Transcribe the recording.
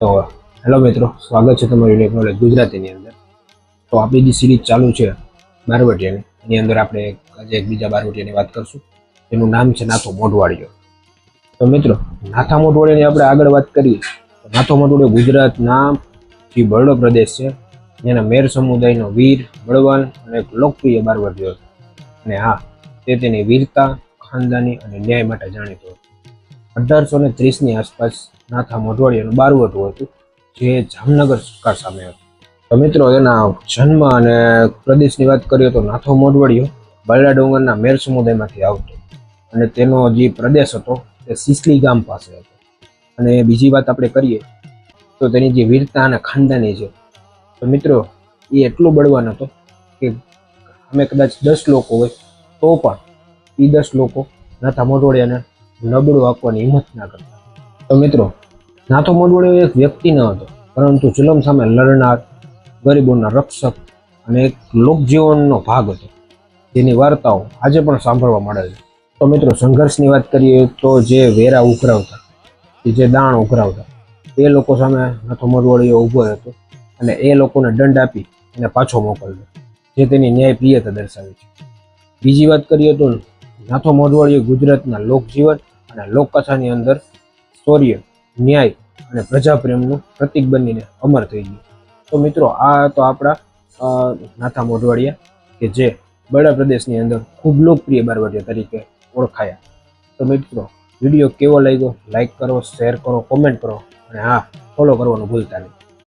તો હેલો મિત્રો, સ્વાગત છે તમારું યુનિક નોલેજ ગુજરાતીની અંદર. તો આપણી જે સિરીઝ ચાલુ છે બારવટિયાની, એની અંદર આપણે આજે એક બીજા બારવટિયાની વાત કરશું. એનું નામ છે નાથો મોઢવાડિયો. તો મિત્રો, નાથા મોઢવાડિયાની આપણે આગળ વાત કરીએ તો નાથો મોઢવાડિયો ગુજરાતના જે બરડો પ્રદેશ છે એના મેર સમુદાયનો વીર, બળવાન અને એક લોકપ્રિય બારવટિયો હતો. અને હા, તે તેની વીરતા, ખાનદાની અને ન્યાય માટે જાણીતો હતો. 1830ની આસપાસ નાથા મોઢવાડિયાનું બારવટું હતું, જે જામનગર સરકાર સામે હતું. તો મિત્રો, એના જન્મ અને પ્રદેશની વાત કરીએ તો નાથો મોઢવાડિયો બરડા ડુંગરના મેર સમુદાયમાંથી આવતો, અને તેનો જે પ્રદેશ હતો તે સિસલી ગામ પાસે હતો. અને બીજી વાત આપણે કરીએ તો તેની જે વીરતા અને ખાનદાની છે, તો મિત્રો એ એટલો બળવાન હતો કે અમે કદાચ 10 લોકો હોય તો પણ એ 10 લોકો નાથા મોઢવાડિયાને નબળું આપવાની હિંમત ના કરતા. તો મિત્રો, નાથો મોઢવાડિયો એક વ્યક્તિ ન હતો, પરંતુ જુલમ સામે લડનાર, ગરીબોના રક્ષક અને એક લોકજીવનનો ભાગ હતો, જેની વાર્તાઓ આજે પણ સાંભળવા મળે છે. તો મિત્રો, સંઘર્ષની વાત કરીએ તો જે વેરા ઉઘરાવતા, જે દાણ ઉઘરાવતા, એ લોકો સામે નાથો મોઢવાડિયો ઊભો હતો અને એ લોકોને દંડ આપી એને પાછો મોકલતો, જે તેની ન્યાયપ્રિયતા દર્શાવે છે. બીજી વાત કરીએ તો નાથો મોઢવાડિયો ગુજરાતના લોકજીવન અને લોકકથાની અંદર શૌર્ય, ન્યાય અને પ્રજાપ્રેમનું પ્રતીક બનીને અમર થઈ ગયું. તો મિત્રો, આ તો આપણા નાથા મોઢવાડિયા કે જે બરડા પ્રદેશની અંદર ખૂબ લોકપ્રિય બારવટિયા તરીકે ઓળખાયા. તો મિત્રો, વિડીયો કેવો લાગ્યો લાઈક કરો, શેર કરો, કોમેન્ટ કરો અને હા, ફોલો કરવાનું ભૂલતા નહીં.